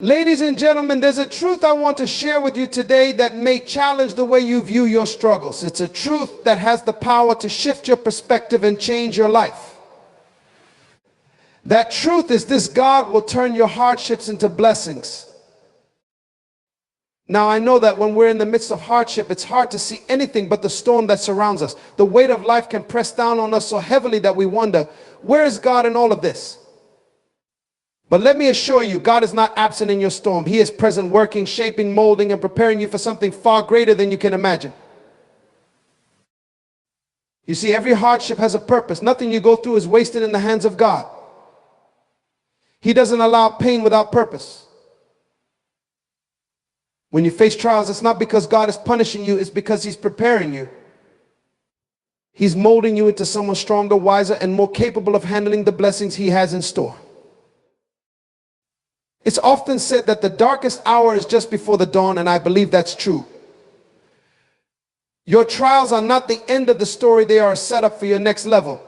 Ladies and gentlemen, there's a truth I want to share with you today that may challenge the way you view your struggles. It's a truth that has the power to shift your perspective and change your life. That truth is this: God will turn your hardships into blessings. Now, I know that when we're in the midst of hardship, it's hard to see anything but the storm that surrounds us. The weight of life can press down on us so heavily that we wonder, where is God in all of this? But let me assure you, God is not absent in your storm. He is present, working, shaping, molding, and preparing you for something far greater than you can imagine. You see, every hardship has a purpose. Nothing you go through is wasted in the hands of God. He doesn't allow pain without purpose. When you face trials, it's not because God is punishing you, it's because He's preparing you. He's molding you into someone stronger, wiser, and more capable of handling the blessings He has in store. It's often said that the darkest hour is just before the dawn, and I believe that's true. Your trials are not the end of the story, they are a setup for your next level.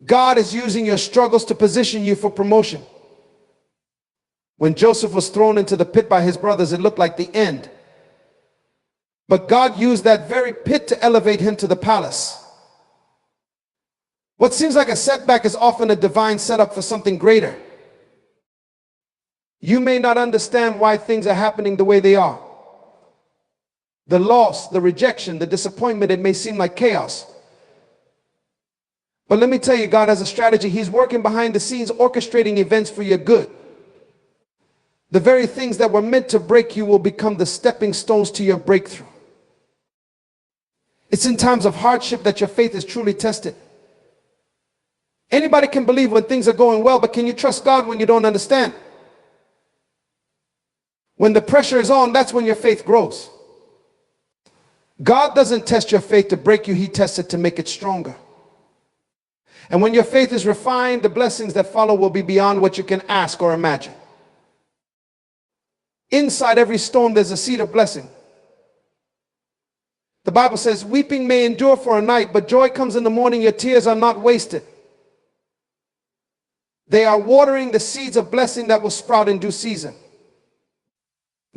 God is using your struggles to position you for promotion. When Joseph was thrown into the pit by his brothers, it looked like the end. But God used that very pit to elevate him to the palace. What seems like a setback is often a divine setup for something greater. You may not understand why things are happening the way they are. The loss, the rejection, the disappointment, it may seem like chaos. But let me tell you, God has a strategy. He's working behind the scenes, orchestrating events for your good. The very things that were meant to break you will become the stepping stones to your breakthrough. It's in times of hardship that your faith is truly tested. Anybody can believe when things are going well, but can you trust God when you don't understand? When the pressure is on, that's when your faith grows. God doesn't test your faith to break you, He tests it to make it stronger. And when your faith is refined, the blessings that follow will be beyond what you can ask or imagine. Inside every storm, there's a seed of blessing. The Bible says, weeping may endure for a night, but joy comes in the morning. Your tears are not wasted. They are watering the seeds of blessing that will sprout in due season.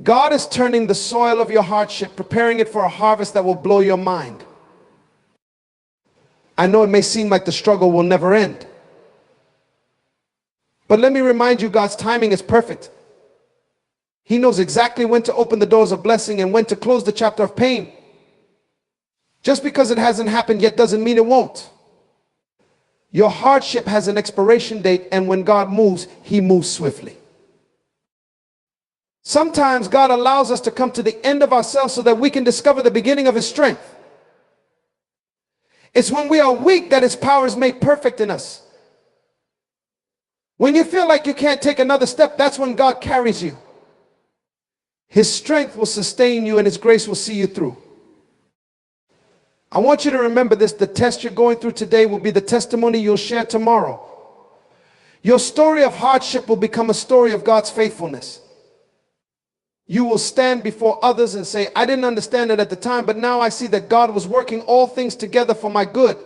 God is turning the soil of your hardship, preparing it for a harvest that will blow your mind. I know it may seem like the struggle will never end. But let me remind you, God's timing is perfect. He knows exactly when to open the doors of blessing and when to close the chapter of pain. Just because it hasn't happened yet doesn't mean it won't. Your hardship has an expiration date, and when God moves, He moves swiftly. Sometimes God allows us to come to the end of ourselves so that we can discover the beginning of His strength. It's when we are weak that His power is made perfect in us. When you feel like you can't take another step, that's when God carries you. His strength will sustain you and His grace will see you through. I want you to remember this: the test you're going through today will be the testimony you'll share tomorrow. Your story of hardship will become a story of God's faithfulness. You will stand before others and say, I didn't understand it at the time, but now I see that God was working all things together for my good.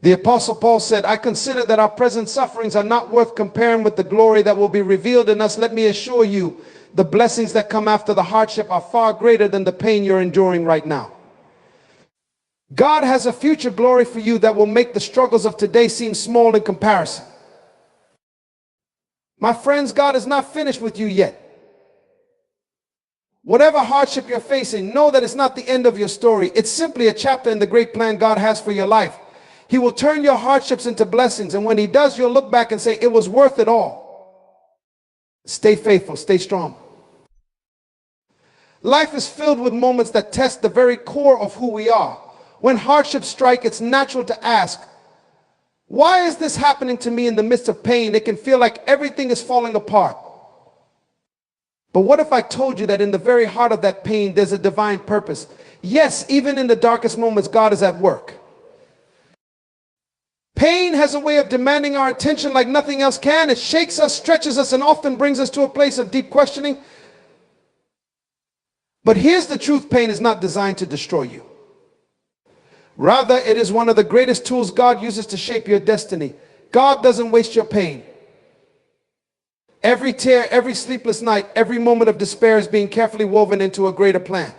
The Apostle Paul said, I consider that our present sufferings are not worth comparing with the glory that will be revealed in us. Let me assure you, the blessings that come after the hardship are far greater than the pain you're enduring right now. God has a future glory for you that will make the struggles of today seem small in comparison. My friends, God is not finished with you yet. Whatever hardship you're facing, know that it's not the end of your story. It's simply a chapter in the great plan God has for your life. He will turn your hardships into blessings, and when He does, you'll look back and say, it was worth it all. Stay faithful, stay strong. Life is filled with moments that test the very core of who we are. When hardships strike, it's natural to ask, why is this happening to me in the midst of pain? It can feel like everything is falling apart. But what if I told you that in the very heart of that pain, there's a divine purpose? Yes, even in the darkest moments, God is at work. Pain has a way of demanding our attention like nothing else can. It shakes us, stretches us, and often brings us to a place of deep questioning. But here's the truth: pain is not designed to destroy you. Rather, it is one of the greatest tools God uses to shape your destiny. God doesn't waste your pain. Every tear, every sleepless night, every moment of despair is being carefully woven into a greater plan.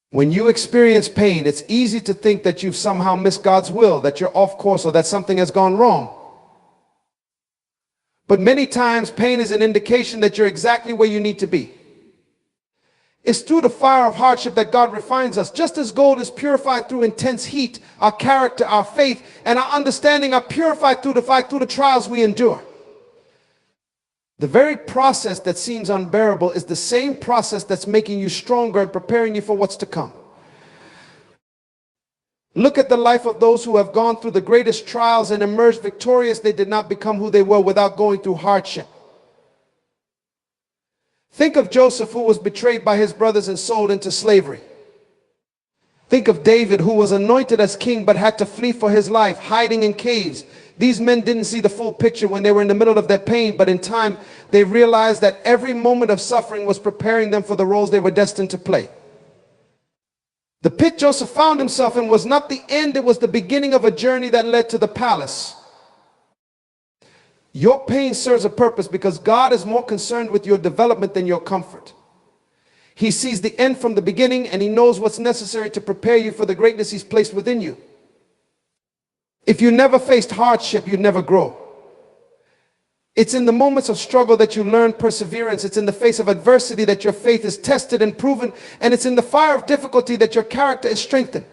When you experience pain, it's easy to think that you've somehow missed God's will, that you're off course, or that something has gone wrong. But many times, pain is an indication that you're exactly where you need to be. It's through the fire of hardship that God refines us. Just as gold is purified through intense heat, our character, our faith, and our understanding are purified through the trials we endure. The very process that seems unbearable is the same process that's making you stronger and preparing you for what's to come. Look at the life of those who have gone through the greatest trials and emerged victorious. They did not become who they were without going through hardship. Think of Joseph, who was betrayed by his brothers and sold into slavery. Think of David, who was anointed as king but had to flee for his life, hiding in caves. These men didn't see the full picture when they were in the middle of their pain, but in time they realized that every moment of suffering was preparing them for the roles they were destined to play. The pit Joseph found himself in was not the end, it was the beginning of a journey that led to the palace. Your pain serves a purpose because God is more concerned with your development than your comfort. He sees the end from the beginning, and he knows what's necessary to prepare you for the greatness he's placed within you. If you never faced hardship, you'd never grow. It's in the moments of struggle that you learn perseverance. It's in the face of adversity that your faith is tested and proven. And it's in the fire of difficulty that your character is strengthened.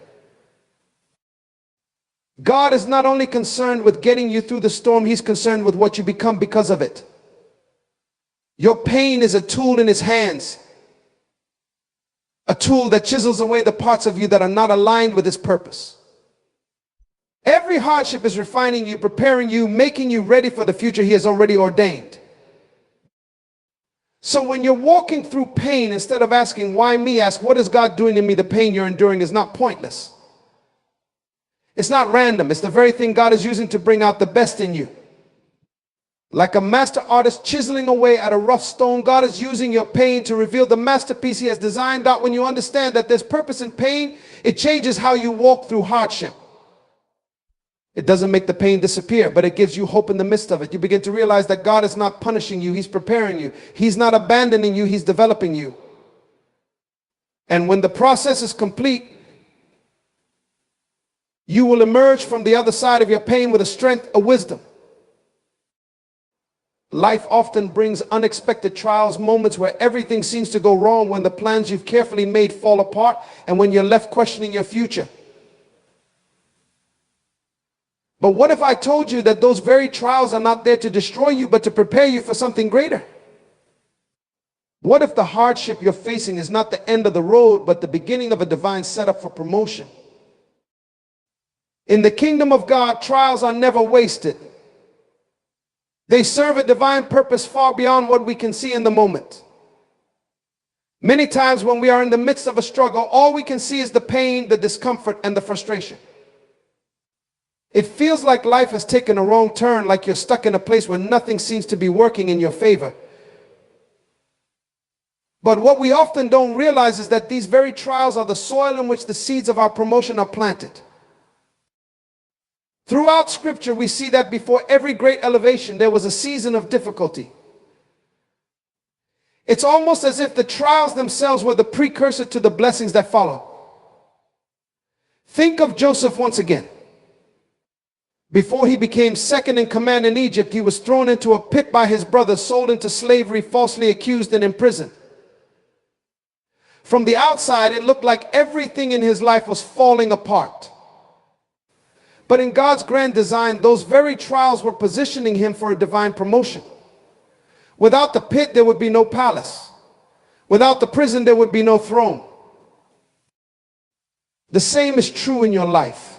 God is not only concerned with getting you through the storm, he's concerned with what you become because of it. Your pain is a tool in his hands. A tool that chisels away the parts of you that are not aligned with his purpose. Every hardship is refining you, preparing you, making you ready for the future he has already ordained. So when you're walking through pain, instead of asking, why me? Ask, what is God doing in me? The pain you're enduring is not pointless. It's not random. It's the very thing God is using to bring out the best in you. Like a master artist chiseling away at a rough stone, God is using your pain to reveal the masterpiece he has designed out. When you understand that there's purpose in pain, it changes how you walk through hardship. It doesn't make the pain disappear, but it gives you hope in the midst of it. You begin to realize that God is not punishing you, he's preparing you. He's not abandoning you, he's developing you. And when the process is complete, you will emerge from the other side of your pain with a strength, a wisdom. Life often brings unexpected trials, moments where everything seems to go wrong, when the plans you've carefully made fall apart, and when you're left questioning your future. But what if I told you that those very trials are not there to destroy you, but to prepare you for something greater? What if the hardship you're facing is not the end of the road, but the beginning of a divine setup for promotion? In the kingdom of God, trials are never wasted. They serve a divine purpose far beyond what we can see in the moment. Many times when we are in the midst of a struggle, all we can see is the pain, the discomfort, and the frustration. It feels like life has taken a wrong turn, like you're stuck in a place where nothing seems to be working in your favor. But what we often don't realize is that these very trials are the soil in which the seeds of our promotion are planted. Throughout Scripture, we see that before every great elevation, there was a season of difficulty. It's almost as if the trials themselves were the precursor to the blessings that follow. Think of Joseph once again. Before he became second in command in Egypt, he was thrown into a pit by his brothers, sold into slavery, falsely accused and imprisoned. From the outside, it looked like everything in his life was falling apart. But in God's grand design, those very trials were positioning him for a divine promotion. Without the pit, there would be no palace. Without the prison, there would be no throne. The same is true in your life.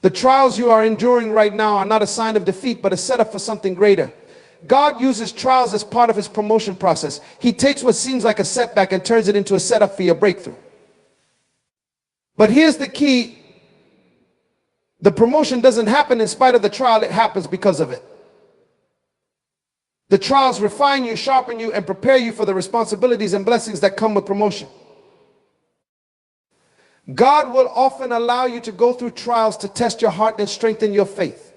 The trials you are enduring right now are not a sign of defeat, but a setup for something greater. God uses trials as part of his promotion process. He takes what seems like a setback and turns it into a setup for your breakthrough. But here's the key. The promotion doesn't happen in spite of the trial, it happens because of it. The trials refine you, sharpen you, and prepare you for the responsibilities and blessings that come with promotion. God will often allow you to go through trials to test your heart and strengthen your faith.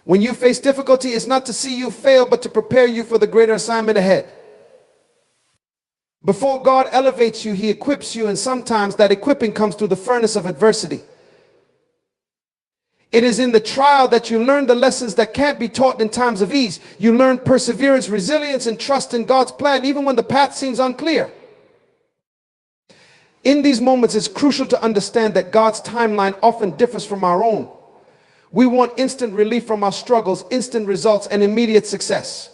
When you face difficulty, it's not to see you fail, but to prepare you for the greater assignment ahead. Before God elevates you, he equips you, and sometimes that equipping comes through the furnace of adversity. It is in the trial that you learn the lessons that can't be taught in times of ease. You learn perseverance, resilience, and trust in God's plan, even when the path seems unclear. In these moments, it's crucial to understand that God's timeline often differs from our own. We want instant relief from our struggles, instant results, and immediate success.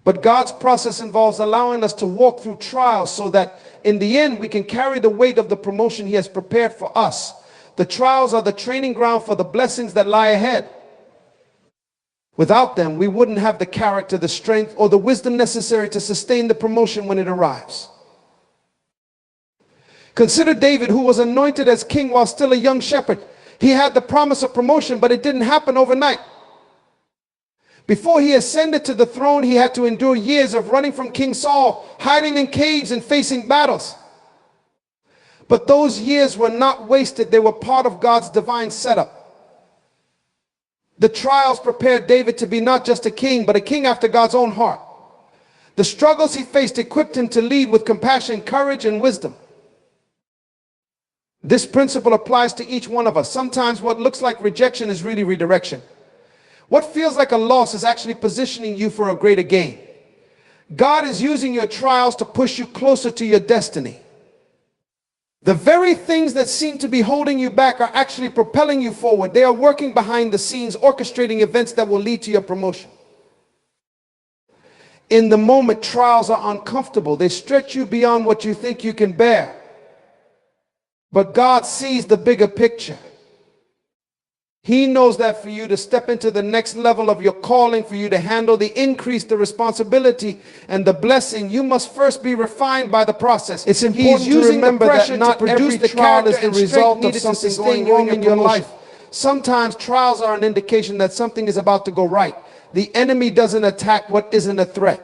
But God's process involves allowing us to walk through trials so that in the end we can carry the weight of the promotion he has prepared for us. The trials are the training ground for the blessings that lie ahead. Without them, we wouldn't have the character, the strength, or the wisdom necessary to sustain the promotion when it arrives. Consider David, who was anointed as king while still a young shepherd. He had the promise of promotion, but it didn't happen overnight. Before he ascended to the throne, he had to endure years of running from King Saul, hiding in caves and facing battles. But those years were not wasted. They were part of God's divine setup. The trials prepared David to be not just a king, but a king after God's own heart. The struggles he faced equipped him to lead with compassion, courage, and wisdom. This principle applies to each one of us. Sometimes what looks like rejection is really redirection. What feels like a loss is actually positioning you for a greater gain. God is using your trials to push you closer to your destiny. The very things that seem to be holding you back are actually propelling you forward. They are working behind the scenes, orchestrating events that will lead to your promotion. In the moment, trials are uncomfortable. They stretch you beyond what you think you can bear. But God sees the bigger picture. He knows that for you to step into the next level of your calling, for you to handle the increase, the responsibility, and the blessing, you must first be refined by the process. It's important to remember that not every trial is the result of something going wrong in your life. Sometimes trials are an indication that something is about to go right. The enemy doesn't attack what isn't a threat.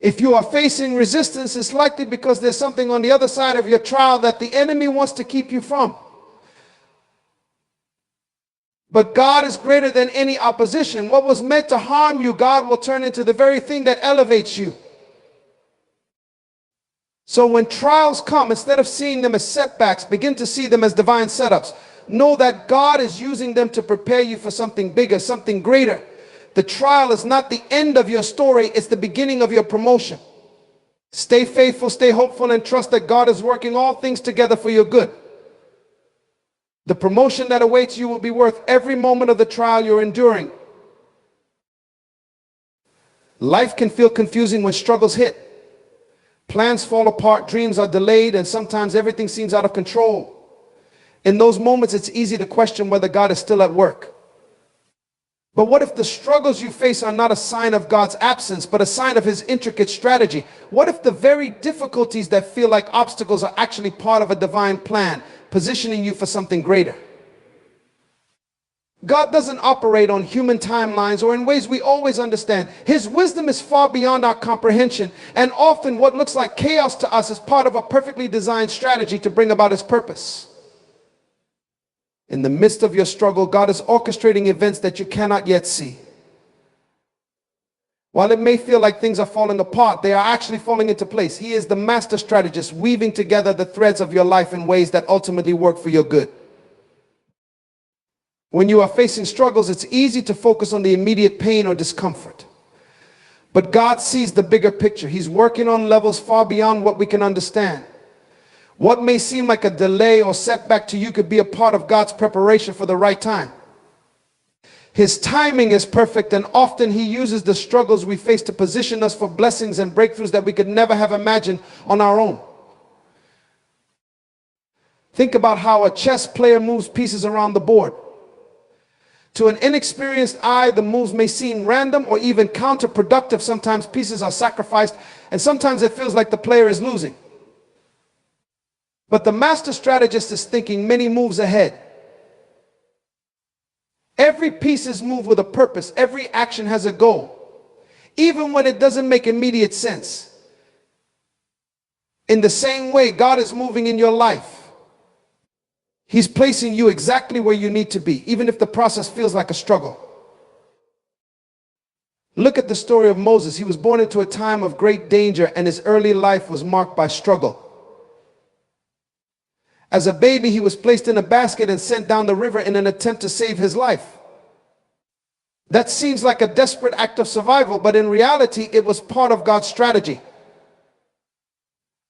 If you are facing resistance, it's likely because there's something on the other side of your trial that the enemy wants to keep you from. But God is greater than any opposition. What was meant to harm you, God will turn into the very thing that elevates you. So when trials come, instead of seeing them as setbacks, begin to see them as divine setups. Know that God is using them to prepare you for something bigger, something greater. The trial is not the end of your story, it's the beginning of your promotion. Stay faithful, stay hopeful, and trust that God is working all things together for your good. The promotion that awaits you will be worth every moment of the trial you're enduring. Life can feel confusing when struggles hit. Plans fall apart, dreams are delayed, and sometimes everything seems out of control. In those moments, it's easy to question whether God is still at work. But what if the struggles you face are not a sign of God's absence, but a sign of his intricate strategy? What if the very difficulties that feel like obstacles are actually part of a divine plan, positioning you for something greater? God doesn't operate on human timelines or in ways we always understand. His wisdom is far beyond our comprehension, and often what looks like chaos to us is part of a perfectly designed strategy to bring about his purpose. In the midst of your struggle, God is orchestrating events that you cannot yet see. While it may feel like things are falling apart, they are actually falling into place. He is the master strategist, weaving together the threads of your life in ways that ultimately work for your good. When you are facing struggles, it's easy to focus on the immediate pain or discomfort. But God sees the bigger picture. He's working on levels far beyond what we can understand. What may seem like a delay or setback to you could be a part of God's preparation for the right time. His timing is perfect, and often he uses the struggles we face to position us for blessings and breakthroughs that we could never have imagined on our own. Think about how a chess player moves pieces around the board. To an inexperienced eye, the moves may seem random or even counterproductive. Sometimes pieces are sacrificed, and sometimes it feels like the player is losing. But the master strategist is thinking many moves ahead. Every piece is moved with a purpose. Every action has a goal, even when it doesn't make immediate sense. In the same way, God is moving in your life. He's placing you exactly where you need to be, even if the process feels like a struggle. Look at the story of Moses. He was born into a time of great danger, and his early life was marked by struggle. As a baby, he was placed in a basket and sent down the river in an attempt to save his life. That seems like a desperate act of survival, but in reality, it was part of God's strategy.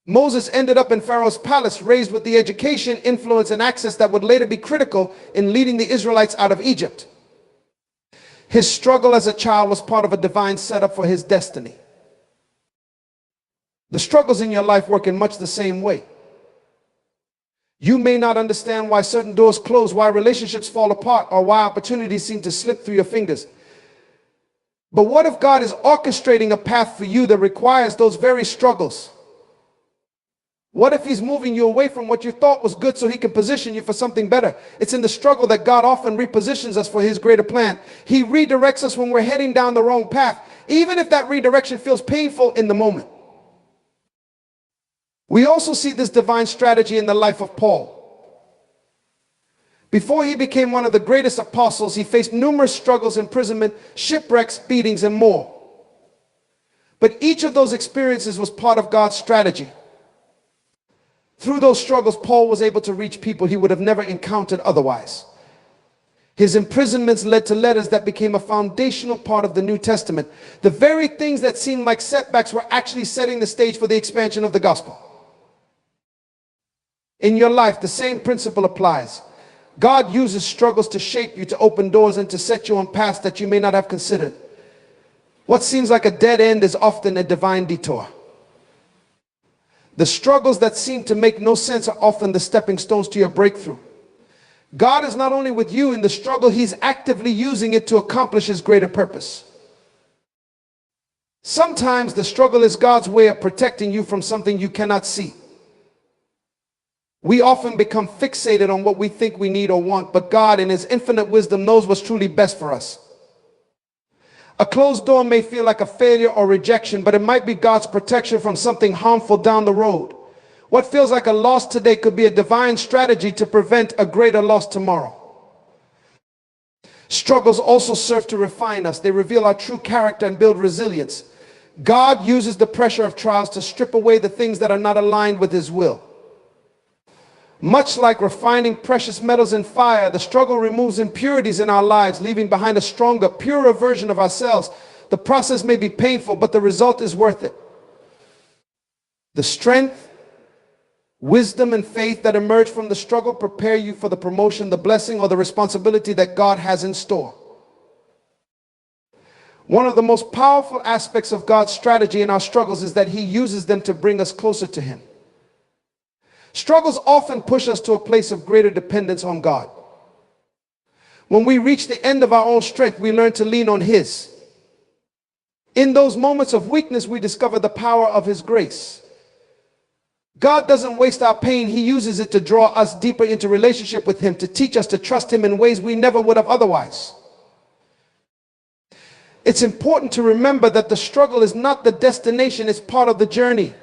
Moses ended up in Pharaoh's palace, raised with the education, influence, and access that would later be critical in leading the Israelites out of Egypt. His struggle as a child was part of a divine setup for his destiny. The struggles in your life work in much the same way. You may not understand why certain doors close, why relationships fall apart, or why opportunities seem to slip through your fingers. But what if God is orchestrating a path for you that requires those very struggles? What if he's moving you away from what you thought was good so he can position you for something better? It's in the struggle that God often repositions us for his greater plan. He redirects us when we're heading down the wrong path, even if that redirection feels painful in the moment. We also see this divine strategy in the life of Paul. Before he became one of the greatest apostles, he faced numerous struggles, imprisonment, shipwrecks, beatings, and more. But each of those experiences was part of God's strategy. Through those struggles, Paul was able to reach people he would have never encountered otherwise. His imprisonments led to letters that became a foundational part of the New Testament. The very things that seemed like setbacks were actually setting the stage for the expansion of the gospel. In your life, the same principle applies. God uses struggles to shape you, to open doors, and to set you on paths that you may not have considered. What seems like a dead end is often a divine detour. The struggles that seem to make no sense are often the stepping stones to your breakthrough. God is not only with you in the struggle, he's actively using it to accomplish his greater purpose. Sometimes the struggle is God's way of protecting you from something you cannot see. We often become fixated on what we think we need or want, but God in his infinite wisdom knows what's truly best for us. A closed door may feel like a failure or rejection, but it might be God's protection from something harmful down the road. What feels like a loss today could be a divine strategy to prevent a greater loss tomorrow. Struggles also serve to refine us. They reveal our true character and build resilience. God uses the pressure of trials to strip away the things that are not aligned with his will. Much like refining precious metals in fire, the struggle removes impurities in our lives, leaving behind a stronger, purer version of ourselves. The process may be painful, but the result is worth it. The strength, wisdom, and faith that emerge from the struggle prepare you for the promotion, the blessing, or the responsibility that God has in store. One of the most powerful aspects of God's strategy in our struggles is that he uses them to bring us closer to him. Struggles often push us to a place of greater dependence on God. When we reach the end of our own strength, we learn to lean on his. In those moments of weakness, we discover the power of his grace. God doesn't waste our pain. He uses it to draw us deeper into relationship with him, to teach us to trust him in ways we never would have otherwise. It's important to remember that the struggle is not the destination, it's part of the journey.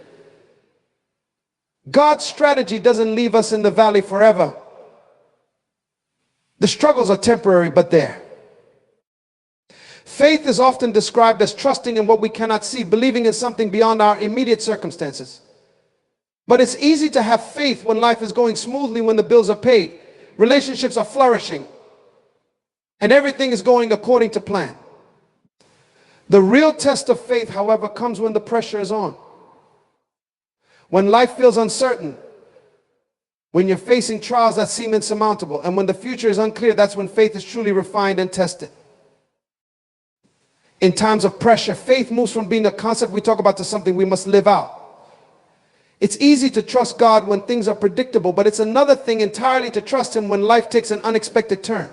God's strategy doesn't leave us in the valley forever. The struggles are temporary, but there. Faith is often described as trusting in what we cannot see, believing in something beyond our immediate circumstances. But it's easy to have faith when life is going smoothly, when the bills are paid, relationships are flourishing, and everything is going according to plan. The real test of faith, however, comes when the pressure is on. When life feels uncertain, when you're facing trials that seem insurmountable, and when the future is unclear, that's when faith is truly refined and tested. In times of pressure, faith moves from being a concept we talk about to something we must live out. It's easy to trust God when things are predictable, but it's another thing entirely to trust him when life takes an unexpected turn.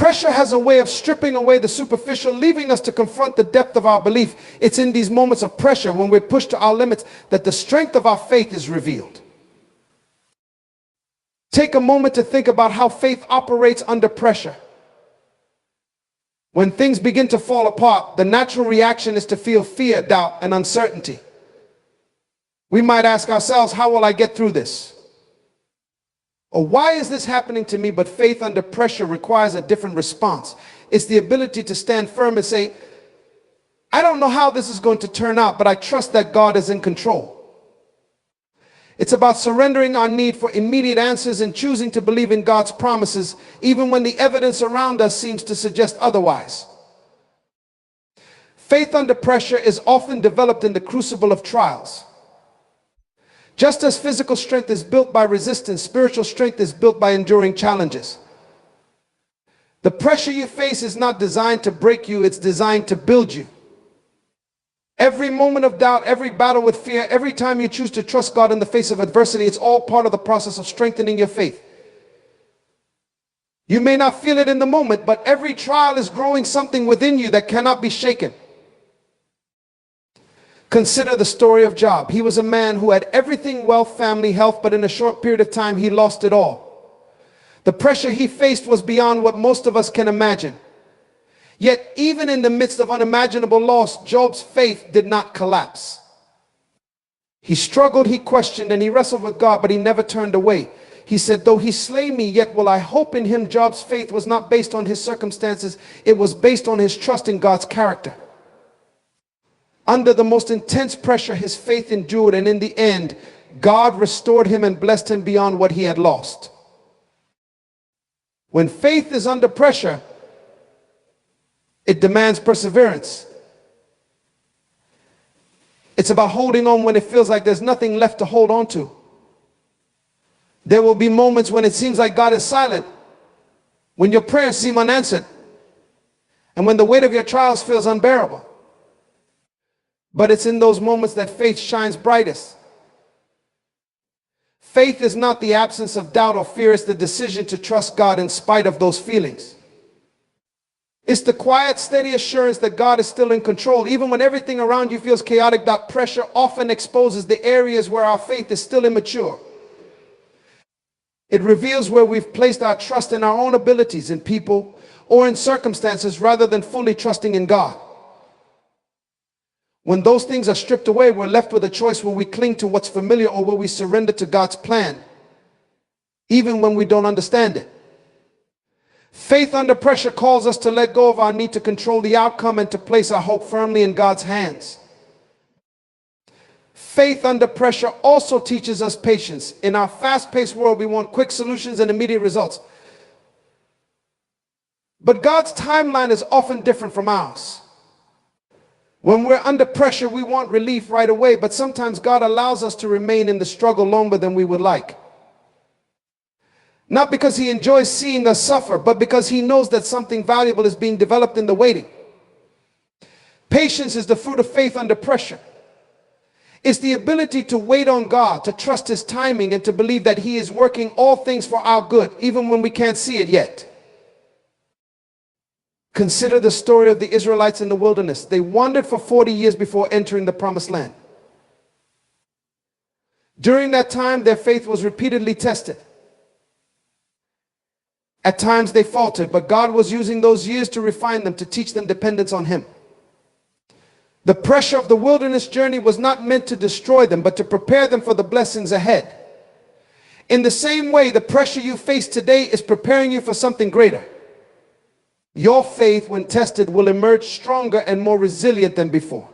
Pressure has a way of stripping away the superficial, leaving us to confront the depth of our belief. It's in these moments of pressure, when we're pushed to our limits, that the strength of our faith is revealed. Take a moment to think about how faith operates under pressure. When things begin to fall apart, the natural reaction is to feel fear, doubt, and uncertainty. We might ask ourselves, how will I get through this? Or why is this happening to me? But faith under pressure requires a different response. It's the ability to stand firm and say, I don't know how this is going to turn out, but I trust that God is in control. It's about surrendering our need for immediate answers and choosing to believe in God's promises, even when the evidence around us seems to suggest otherwise. Faith under pressure is often developed in the crucible of trials. Just as physical strength is built by resistance, spiritual strength is built by enduring challenges. The pressure you face is not designed to break you, it's designed to build you. Every moment of doubt, every battle with fear, every time you choose to trust God in the face of adversity, it's all part of the process of strengthening your faith. You may not feel it in the moment, but every trial is growing something within you that cannot be shaken. Consider the story of Job. He was a man who had everything, wealth, family, health, but in a short period of time, he lost it all. The pressure he faced was beyond what most of us can imagine. Yet, even in the midst of unimaginable loss, Job's faith did not collapse. He struggled, he questioned, and he wrestled with God, but he never turned away. He said, though he slay me, yet will I hope in him. Job's faith was not based on his circumstances. It was based on his trust in God's character. Under the most intense pressure, his faith endured, and in the end, God restored him and blessed him beyond what he had lost. When faith is under pressure, it demands perseverance. It's about holding on when it feels like there's nothing left to hold on to. There will be moments when it seems like God is silent, when your prayers seem unanswered, and when the weight of your trials feels unbearable. But it's in those moments that faith shines brightest. Faith is not the absence of doubt or fear, it's the decision to trust God in spite of those feelings. It's the quiet, steady assurance that God is still in control. Even when everything around you feels chaotic, that pressure often exposes the areas where our faith is still immature. It reveals where we've placed our trust in our own abilities, in people, or in circumstances, rather than fully trusting in God. When those things are stripped away, we're left with a choice: will we cling to what's familiar, or will we surrender to God's plan, even when we don't understand it? Faith under pressure calls us to let go of our need to control the outcome and to place our hope firmly in God's hands. Faith under pressure also teaches us patience. In our fast-paced world, we want quick solutions and immediate results. But God's timeline is often different from ours. When we're under pressure, we want relief right away, but sometimes God allows us to remain in the struggle longer than we would like. Not because he enjoys seeing us suffer, but because he knows that something valuable is being developed in the waiting. Patience is the fruit of faith under pressure. It's the ability to wait on God, to trust his timing, and to believe that he is working all things for our good, even when we can't see it yet. Consider the story of the Israelites in the wilderness. They wandered for 40 years before entering the promised land. During that time, their faith was repeatedly tested. At times they faltered, but God was using those years to refine them, to teach them dependence on him. The pressure of the wilderness journey was not meant to destroy them, but to prepare them for the blessings ahead. In the same way, the pressure you face today is preparing you for something greater. Your faith, when tested, will emerge stronger and more resilient than before.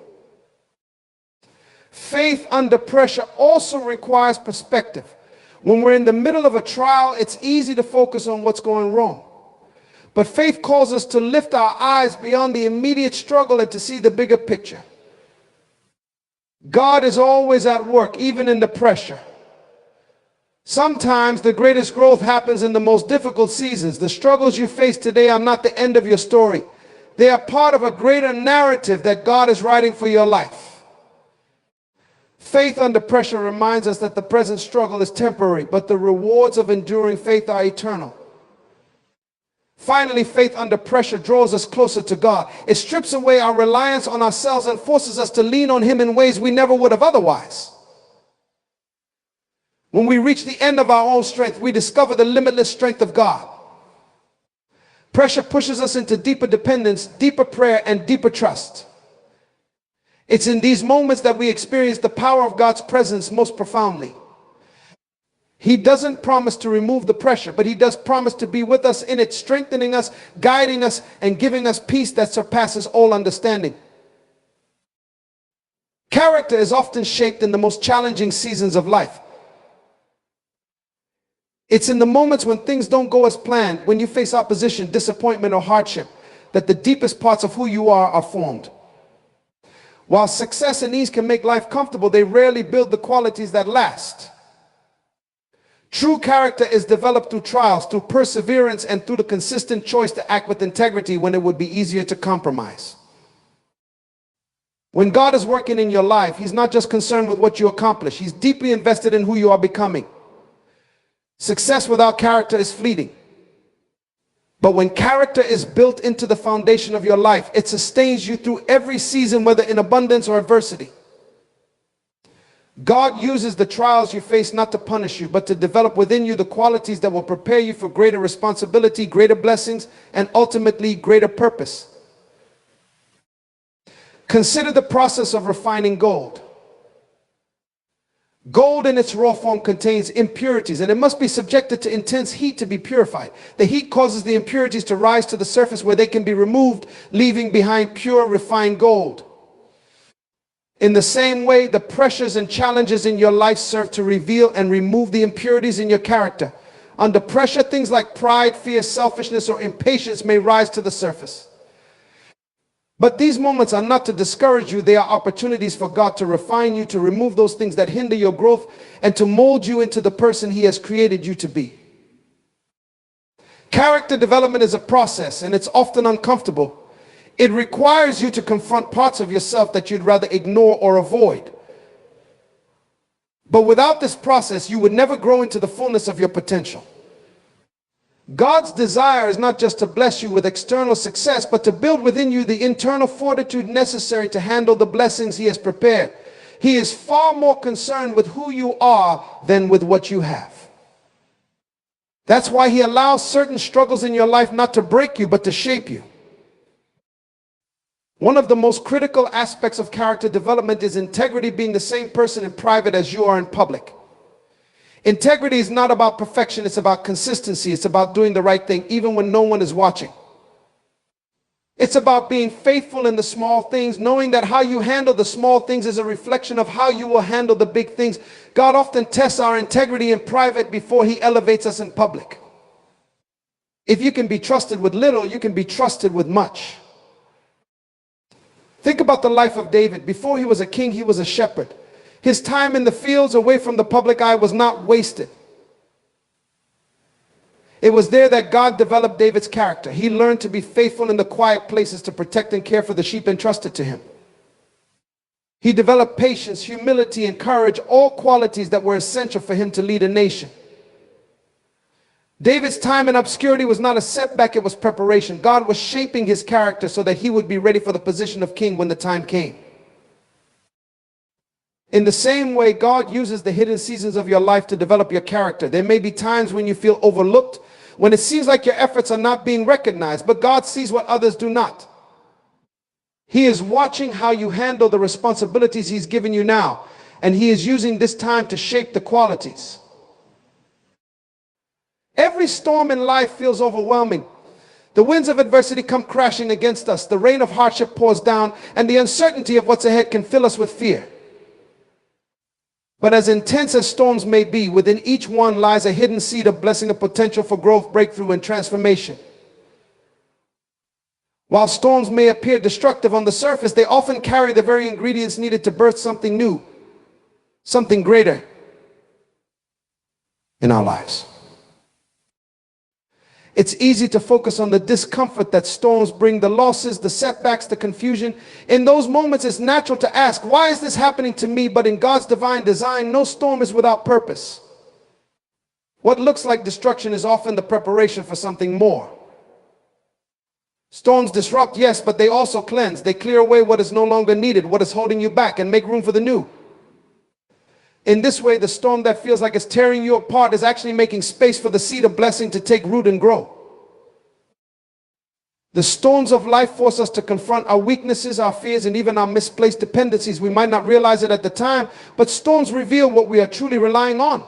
Faith under pressure also requires perspective. When we're in the middle of a trial, it's easy to focus on what's going wrong. But faith calls us to lift our eyes beyond the immediate struggle and to see the bigger picture. God is always at work, even in the pressure. Sometimes the greatest growth happens in the most difficult seasons. The struggles you face today are not the end of your story. They are part of a greater narrative that God is writing for your life. Faith under pressure reminds us that the present struggle is temporary, but the rewards of enduring faith are eternal. Finally, faith under pressure draws us closer to God. It strips away our reliance on ourselves and forces us to lean on him in ways we never would have otherwise. When we reach the end of our own strength, we discover the limitless strength of God. Pressure pushes us into deeper dependence, deeper prayer, and deeper trust. It's in these moments that we experience the power of God's presence most profoundly. He doesn't promise to remove the pressure, but he does promise to be with us in it, strengthening us, guiding us, and giving us peace that surpasses all understanding. Character is often shaped in the most challenging seasons of life. It's in the moments when things don't go as planned, when you face opposition, disappointment, or hardship, that the deepest parts of who you are formed. While success and ease can make life comfortable, they rarely build the qualities that last. True character is developed through trials, through perseverance, and through the consistent choice to act with integrity when it would be easier to compromise. When God is working in your life, he's not just concerned with what you accomplish. He's deeply invested in who you are becoming. Success without character is fleeting. But when character is built into the foundation of your life, it sustains you through every season, whether in abundance or adversity. God uses the trials you face not to punish you, but to develop within you the qualities that will prepare you for greater responsibility, greater blessings, and ultimately greater purpose. Consider the process of refining gold. Gold in its raw form contains impurities, and it must be subjected to intense heat to be purified. The heat causes the impurities to rise to the surface where they can be removed, leaving behind pure, refined gold. In the same way, the pressures and challenges in your life serve to reveal and remove the impurities in your character. Under pressure, things like pride, fear, selfishness, or impatience may rise to the surface. But these moments are not to discourage you. They are opportunities for God to refine you, to remove those things that hinder your growth, and to mold you into the person he has created you to be. Character development is a process, and it's often uncomfortable. It requires you to confront parts of yourself that you'd rather ignore or avoid. But without this process, you would never grow into the fullness of your potential. God's desire is not just to bless you with external success, but to build within you the internal fortitude necessary to handle the blessings he has prepared. He is far more concerned with who you are than with what you have. That's why he allows certain struggles in your life not to break you, but to shape you. One of the most critical aspects of character development is integrity, being the same person in private as you are in public. Integrity is not about perfection, it's about consistency. It's about doing the right thing even when no one is watching. It's about being faithful in the small things, knowing that how you handle the small things is a reflection of how you will handle the big things. God often tests our integrity in private before he elevates us in public. If you can be trusted with little, you can be trusted with much. Think about the life of David. Before he was a king, he was a shepherd. His time in the fields away from the public eye was not wasted. It was there that God developed David's character. He learned to be faithful in the quiet places to protect and care for the sheep entrusted to him. He developed patience, humility, and courage, all qualities that were essential for him to lead a nation. David's time in obscurity was not a setback, it was preparation. God was shaping his character so that he would be ready for the position of king when the time came. In the same way, God uses the hidden seasons of your life to develop your character. There may be times when you feel overlooked, when it seems like your efforts are not being recognized, but God sees what others do not. He is watching how you handle the responsibilities he's given you now, and he is using this time to shape the qualities. Every storm in life feels overwhelming. The winds of adversity come crashing against us. The rain of hardship pours down, and the uncertainty of what's ahead can fill us with fear. But as intense as storms may be, within each one lies a hidden seed of blessing, a potential for growth, breakthrough, and transformation. While storms may appear destructive on the surface, they often carry the very ingredients needed to birth something new, something greater in our lives. It's easy to focus on the discomfort that storms bring, the losses, the setbacks, the confusion. In those moments, it's natural to ask, why is this happening to me? But in God's divine design, no storm is without purpose. What looks like destruction is often the preparation for something more. Storms disrupt, yes, but they also cleanse. They clear away what is no longer needed, what is holding you back, and make room for the new. In this way, the storm that feels like it's tearing you apart is actually making space for the seed of blessing to take root and grow. The storms of life force us to confront our weaknesses, our fears, and even our misplaced dependencies. We might not realize it at the time, but storms reveal what we are truly relying on.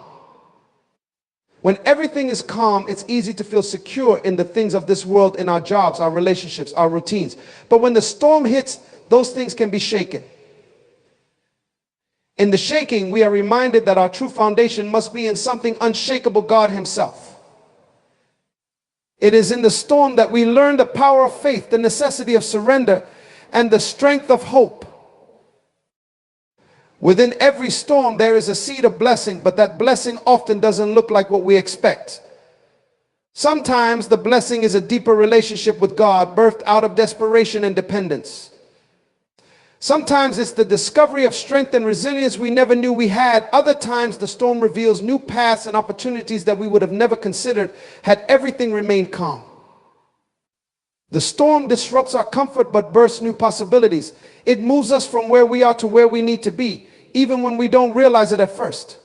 When everything is calm, it's easy to feel secure in the things of this world, in our jobs, our relationships, our routines. But when the storm hits, those things can be shaken. In the shaking, we are reminded that our true foundation must be in something unshakable, God Himself. It is in the storm that we learn the power of faith, the necessity of surrender, and the strength of hope. Within every storm, there is a seed of blessing, but that blessing often doesn't look like what we expect. Sometimes the blessing is a deeper relationship with God, birthed out of desperation and dependence. Sometimes it's the discovery of strength and resilience we never knew we had. Other times the storm reveals new paths and opportunities that we would have never considered had everything remained calm. The storm disrupts our comfort but bursts new possibilities. It moves us from where we are to where we need to be, even when we don't realize it at first.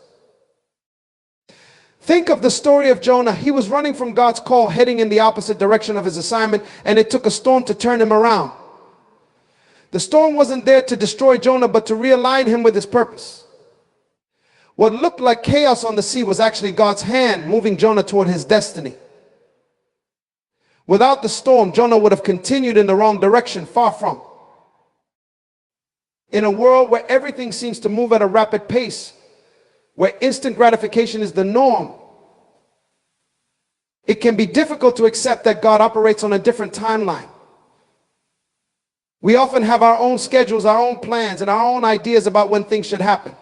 Think of the story of Jonah. He was running from God's call, heading in the opposite direction of his assignment, and it took a storm to turn him around. The storm wasn't there to destroy Jonah, but to realign him with his purpose. What looked like chaos on the sea was actually God's hand moving Jonah toward his destiny. Without the storm, Jonah would have continued in the wrong direction, far from. In a world where everything seems to move at a rapid pace, where instant gratification is the norm, it can be difficult to accept that God operates on a different timeline. We often have our own schedules, our own plans, and our own ideas about when things should happen.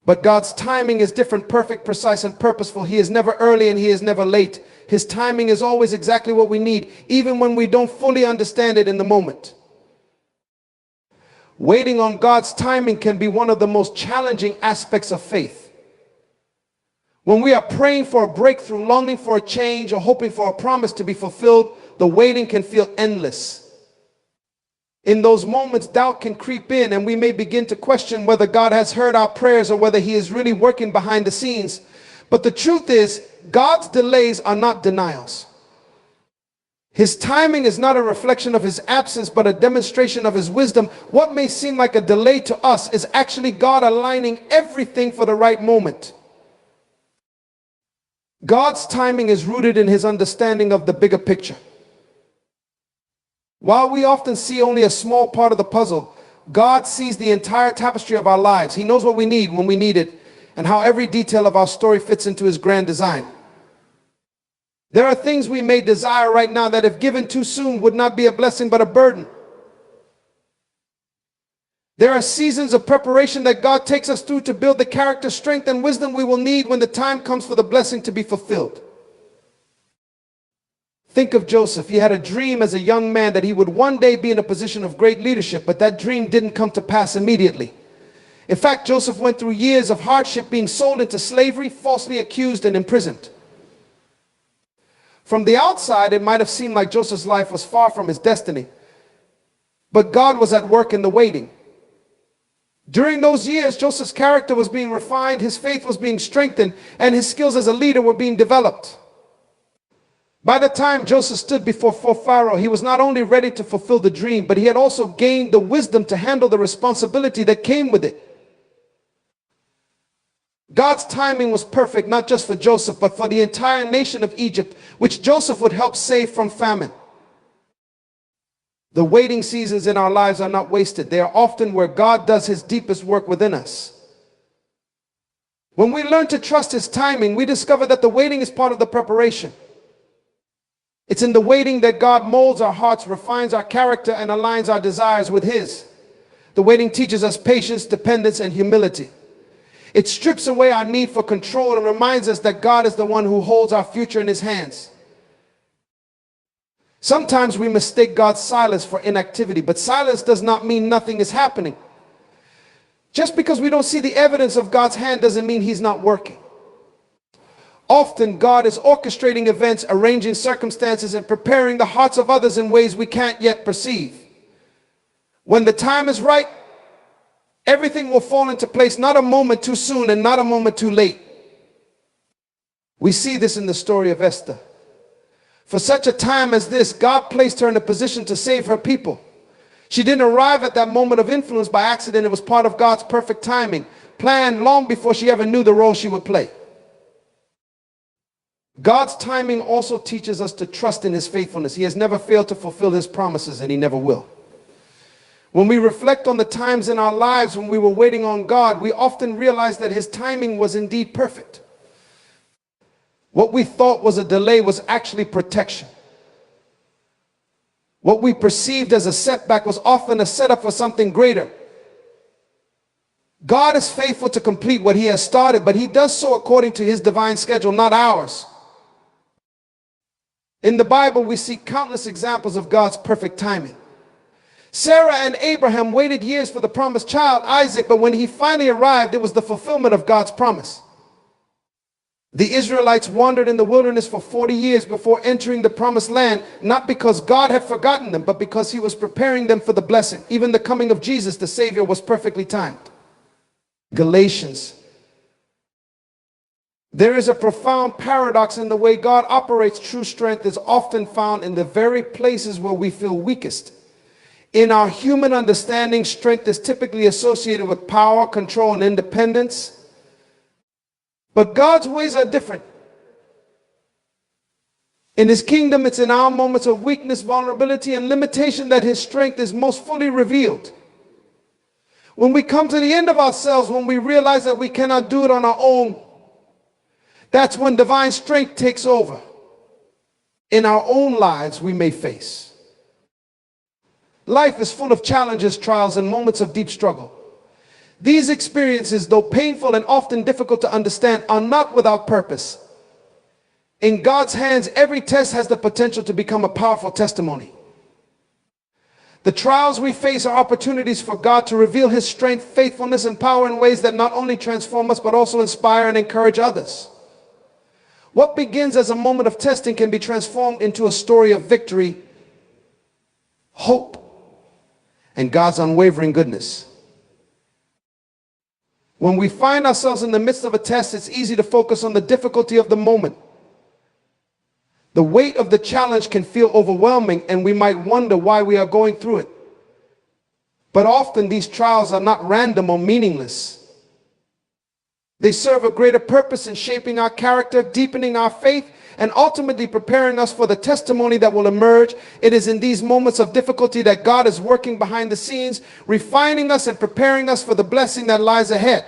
But God's timing is different, perfect, precise, and purposeful. He is never early and He is never late. His timing is always exactly what we need, even when we don't fully understand it in the moment. Waiting on God's timing can be one of the most challenging aspects of faith. When we are praying for a breakthrough, longing for a change, or hoping for a promise to be fulfilled, the waiting can feel endless. In those moments, doubt can creep in, and we may begin to question whether God has heard our prayers or whether He is really working behind the scenes. But the truth is, God's delays are not denials. His timing is not a reflection of His absence, but a demonstration of His wisdom. What may seem like a delay to us is actually God aligning everything for the right moment. God's timing is rooted in His understanding of the bigger picture. While we often see only a small part of the puzzle, God sees the entire tapestry of our lives. He knows what we need when we need it, and how every detail of our story fits into His grand design. There are things we may desire right now that, if given too soon, would not be a blessing but a burden. There are seasons of preparation that God takes us through to build the character, strength, and wisdom we will need when the time comes for the blessing to be fulfilled. Think of Joseph. He had a dream as a young man that he would one day be in a position of great leadership, but that dream didn't come to pass immediately. In fact, Joseph went through years of hardship, being sold into slavery, falsely accused, and imprisoned. From the outside, it might have seemed like Joseph's life was far from his destiny, but God was at work in the waiting. During those years, Joseph's character was being refined, his faith was being strengthened, and his skills as a leader were being developed. By the time Joseph stood before Pharaoh, he was not only ready to fulfill the dream, but he had also gained the wisdom to handle the responsibility that came with it. God's timing was perfect, not just for Joseph, but for the entire nation of Egypt, which Joseph would help save from famine. The waiting seasons in our lives are not wasted. They are often where God does His deepest work within us. When we learn to trust His timing, we discover that the waiting is part of the preparation. It's in the waiting that God molds our hearts, refines our character, and aligns our desires with His. The waiting teaches us patience, dependence, and humility. It strips away our need for control and reminds us that God is the one who holds our future in His hands. Sometimes we mistake God's silence for inactivity, but silence does not mean nothing is happening. Just because we don't see the evidence of God's hand doesn't mean He's not working. Often God is orchestrating events, arranging circumstances, and preparing the hearts of others in ways we can't yet perceive. When the time is right, everything will fall into place, not a moment too soon and not a moment too late. We see this in the story of Esther. For such a time as this, God placed her in a position to save her people. She didn't arrive at that moment of influence by accident. It was part of God's perfect timing, planned long before she ever knew the role she would play. God's timing also teaches us to trust in his faithfulness. He has never failed to fulfill his promises, and he never will. When we reflect on the times in our lives when we were waiting on God, we often realize that his timing was indeed perfect. What we thought was a delay was actually protection. What we perceived as a setback was often a setup for something greater. God is faithful to complete what he has started, but he does so according to his divine schedule, not ours. In the Bible, we see countless examples of God's perfect timing. Sarah and Abraham waited years for the promised child, Isaac, but when he finally arrived, it was the fulfillment of God's promise. The Israelites wandered in the wilderness for 40 years before entering the promised land, not because God had forgotten them, but because he was preparing them for the blessing. Even the coming of Jesus, the Savior, was perfectly timed. Galatians. There is a profound paradox in the way God operates. True strength is often found in the very places where we feel weakest. In our human understanding, strength is typically associated with power, control, and independence. But God's ways are different. In his kingdom, it's in our moments of weakness, vulnerability, and limitation that his strength is most fully revealed. When we come to the end of ourselves, when we realize that we cannot do it on our own, that's when divine strength takes over in our own lives we may face. Life is full of challenges, trials, and moments of deep struggle. These experiences, though painful and often difficult to understand, are not without purpose. In God's hands, every test has the potential to become a powerful testimony. The trials we face are opportunities for God to reveal his strength, faithfulness, and power in ways that not only transform us, but also inspire and encourage others. What begins as a moment of testing can be transformed into a story of victory, hope, and God's unwavering goodness. When we find ourselves in the midst of a test, it's easy to focus on the difficulty of the moment. The weight of the challenge can feel overwhelming, and we might wonder why we are going through it. But often these trials are not random or meaningless. They serve a greater purpose in shaping our character, deepening our faith, and ultimately preparing us for the testimony that will emerge. It is in these moments of difficulty that God is working behind the scenes, refining us and preparing us for the blessing that lies ahead.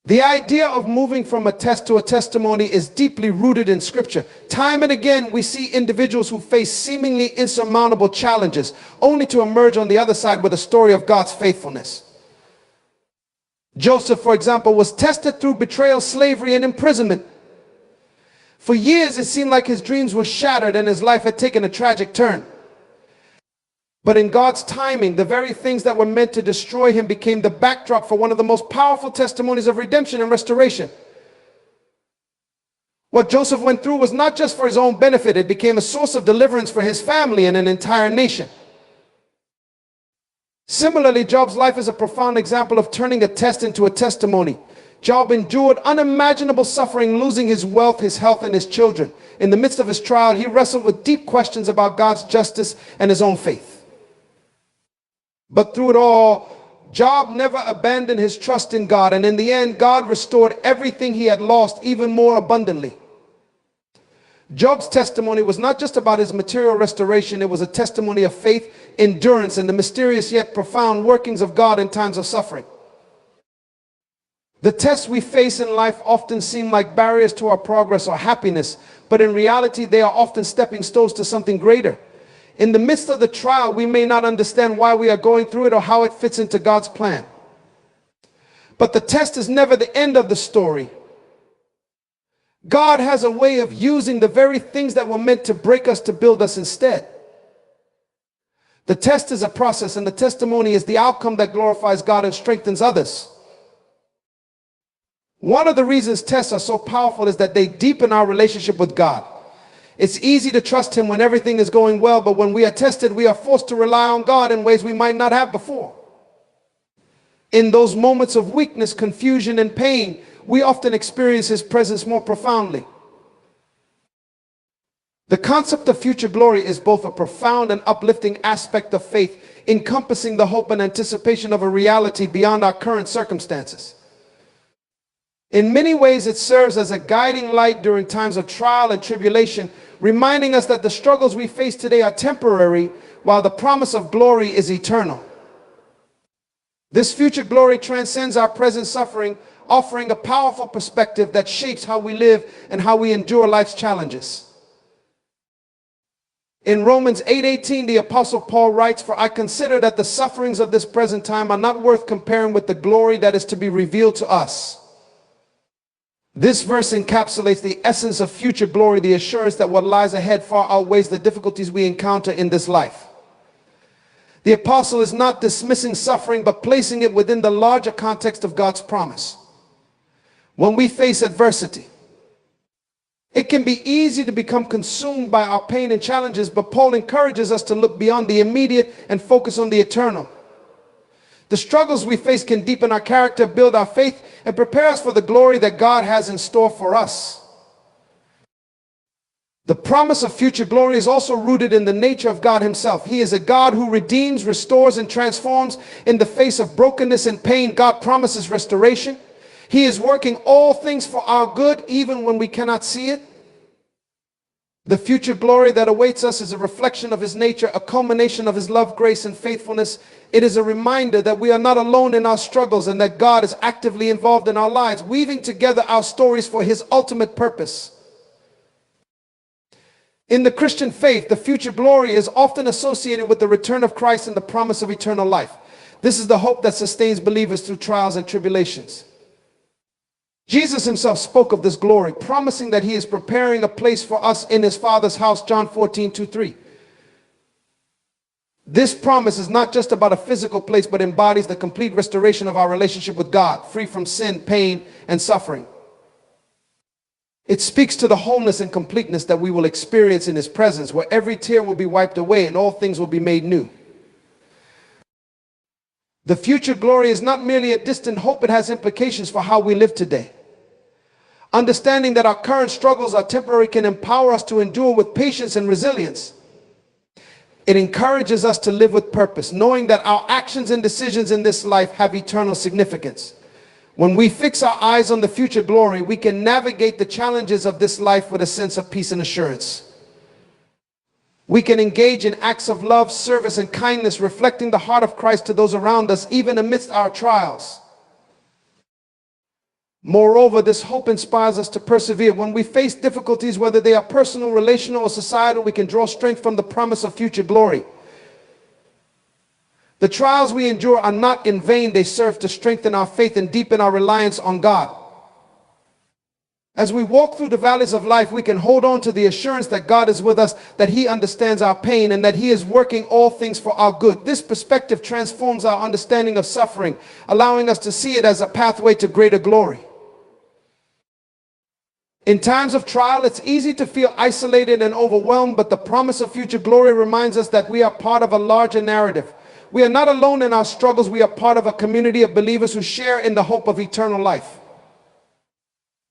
The idea of moving from a test to a testimony is deeply rooted in Scripture. Time and again, we see individuals who face seemingly insurmountable challenges, only to emerge on the other side with a story of God's faithfulness. Joseph, for example, was tested through betrayal, slavery, and imprisonment. For years, it seemed like his dreams were shattered and his life had taken a tragic turn. But in God's timing, the very things that were meant to destroy him became the backdrop for one of the most powerful testimonies of redemption and restoration. What Joseph went through was not just for his own benefit, it became a source of deliverance for his family and an entire nation. Similarly, Job's life is a profound example of turning a test into a testimony. Job endured unimaginable suffering, losing his wealth, his health, and his children. In the midst of his trial, he wrestled with deep questions about God's justice and his own faith. But through it all, Job never abandoned his trust in God, and in the end, God restored everything he had lost even more abundantly. Job's testimony was not just about his material restoration, it was a testimony of faith, endurance, and the mysterious yet profound workings of God in times of suffering. The tests we face in life often seem like barriers to our progress or happiness, but in reality, they are often stepping stones to something greater. In the midst of the trial, we may not understand why we are going through it or how it fits into God's plan. But the test is never the end of the story. God has a way of using the very things that were meant to break us to build us instead. The test is a process, and the testimony is the outcome that glorifies God and strengthens others. One of the reasons tests are so powerful is that they deepen our relationship with God. It's easy to trust him when everything is going well, but when we are tested, we are forced to rely on God in ways we might not have before. In those moments of weakness, confusion, and pain, we often experience his presence more profoundly. The concept of future glory is both a profound and uplifting aspect of faith, encompassing the hope and anticipation of a reality beyond our current circumstances. In many ways, it serves as a guiding light during times of trial and tribulation, reminding us that the struggles we face today are temporary, while the promise of glory is eternal. This future glory transcends our present suffering, offering a powerful perspective that shapes how we live and how we endure life's challenges. In Romans 8:18, the Apostle Paul writes, "For I consider that the sufferings of this present time are not worth comparing with the glory that is to be revealed to us." This verse encapsulates the essence of future glory, the assurance that what lies ahead far outweighs the difficulties we encounter in this life. The apostle is not dismissing suffering, but placing it within the larger context of God's promise. When we face adversity, it can be easy to become consumed by our pain and challenges, but Paul encourages us to look beyond the immediate and focus on the eternal. The struggles we face can deepen our character, build our faith, and prepare us for the glory that God has in store for us. The promise of future glory is also rooted in the nature of God himself. He is a God who redeems, restores, and transforms. In the face of brokenness and pain, God promises restoration. He is working all things for our good, even when we cannot see it. The future glory that awaits us is a reflection of his nature, a culmination of his love, grace, and faithfulness. It is a reminder that we are not alone in our struggles and that God is actively involved in our lives, weaving together our stories for his ultimate purpose. In the Christian faith, the future glory is often associated with the return of Christ and the promise of eternal life. This is the hope that sustains believers through trials and tribulations. Jesus himself spoke of this glory, promising that he is preparing a place for us in his Father's house, John 14:2-3. This promise is not just about a physical place, but embodies the complete restoration of our relationship with God, free from sin, pain, and suffering. It speaks to the wholeness and completeness that we will experience in his presence, where every tear will be wiped away and all things will be made new. The future glory is not merely a distant hope, it has implications for how we live today. Understanding that our current struggles are temporary can empower us to endure with patience and resilience. It encourages us to live with purpose, knowing that our actions and decisions in this life have eternal significance. When we fix our eyes on the future glory, we can navigate the challenges of this life with a sense of peace and assurance. We can engage in acts of love, service, and kindness, reflecting the heart of Christ to those around us, even amidst our trials. Moreover, this hope inspires us to persevere. When we face difficulties, whether they are personal, relational, or societal, we can draw strength from the promise of future glory. The trials we endure are not in vain. They serve to strengthen our faith and deepen our reliance on God. As we walk through the valleys of life, we can hold on to the assurance that God is with us, that he understands our pain, and that he is working all things for our good. This perspective transforms our understanding of suffering, allowing us to see it as a pathway to greater glory. In times of trial, it's easy to feel isolated and overwhelmed, but the promise of future glory reminds us that we are part of a larger narrative. We are not alone in our struggles. We are part of a community of believers who share in the hope of eternal life.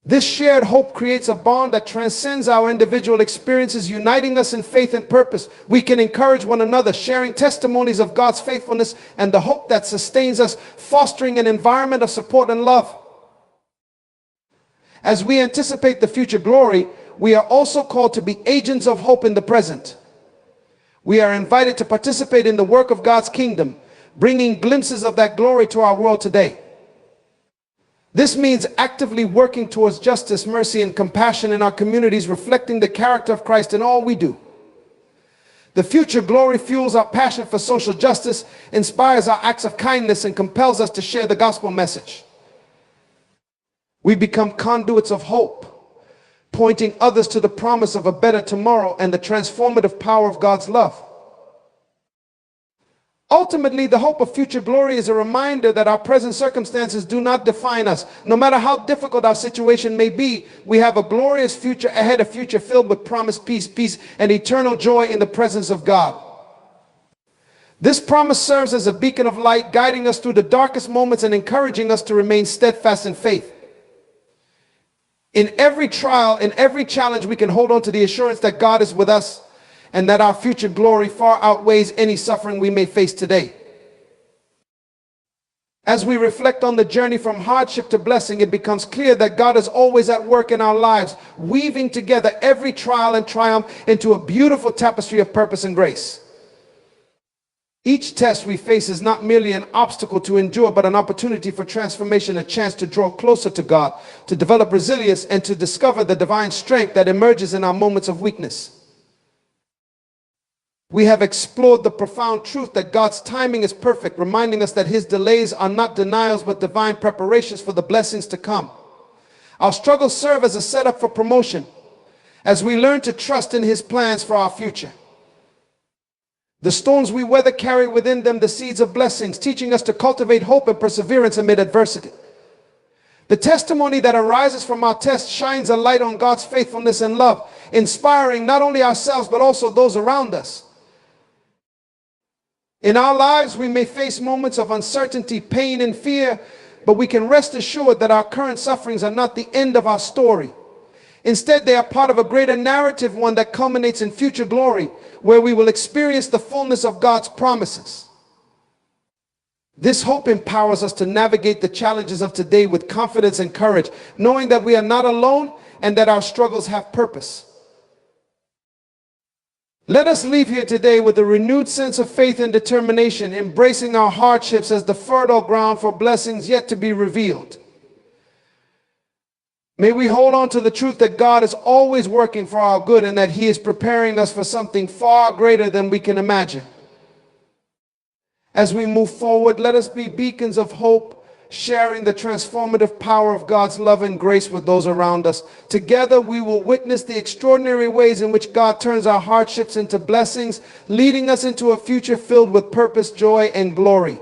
This shared hope creates a bond that transcends our individual experiences, uniting us in faith and purpose. We can encourage one another, sharing testimonies of God's faithfulness and the hope that sustains us, fostering an environment of support and love. As we anticipate the future glory, we are also called to be agents of hope in the present. We are invited to participate in the work of God's kingdom, bringing glimpses of that glory to our world today. This means actively working towards justice, mercy, and compassion in our communities, reflecting the character of Christ in all we do. The future glory fuels our passion for social justice, inspires our acts of kindness, and compels us to share the gospel message. We become conduits of hope, pointing others to the promise of a better tomorrow and the transformative power of God's love. Ultimately, the hope of future glory is a reminder that our present circumstances do not define us. No matter how difficult our situation may be, we have a glorious future ahead, a future filled with promise, peace, and eternal joy in the presence of God. This promise serves as a beacon of light, guiding us through the darkest moments and encouraging us to remain steadfast in faith. In every trial, in every challenge, we can hold on to the assurance that God is with us and that our future glory far outweighs any suffering we may face today. As we reflect on the journey from hardship to blessing, it becomes clear that God is always at work in our lives, weaving together every trial and triumph into a beautiful tapestry of purpose and grace. Each test we face is not merely an obstacle to endure, but an opportunity for transformation, a chance to draw closer to God, to develop resilience, and to discover the divine strength that emerges in our moments of weakness. We have explored the profound truth that God's timing is perfect, reminding us that his delays are not denials but divine preparations for the blessings to come. Our struggles serve as a setup for promotion as we learn to trust in his plans for our future. The storms we weather carry within them the seeds of blessings, teaching us to cultivate hope and perseverance amid adversity. The testimony that arises from our test shines a light on God's faithfulness and love, inspiring not only ourselves but also those around us. In our lives, we may face moments of uncertainty, pain, and fear, but we can rest assured that our current sufferings are not the end of our story. Instead, they are part of a greater narrative, one that culminates in future glory, where we will experience the fullness of God's promises. This hope empowers us to navigate the challenges of today with confidence and courage, knowing that we are not alone and that our struggles have purpose. Let us leave here today with a renewed sense of faith and determination, embracing our hardships as the fertile ground for blessings yet to be revealed. May we hold on to the truth that God is always working for our good and that he is preparing us for something far greater than we can imagine. As we move forward, let us be beacons of hope, sharing the transformative power of God's love and grace with those around us. Together, we will witness the extraordinary ways in which God turns our hardships into blessings, leading us into a future filled with purpose, joy, and glory.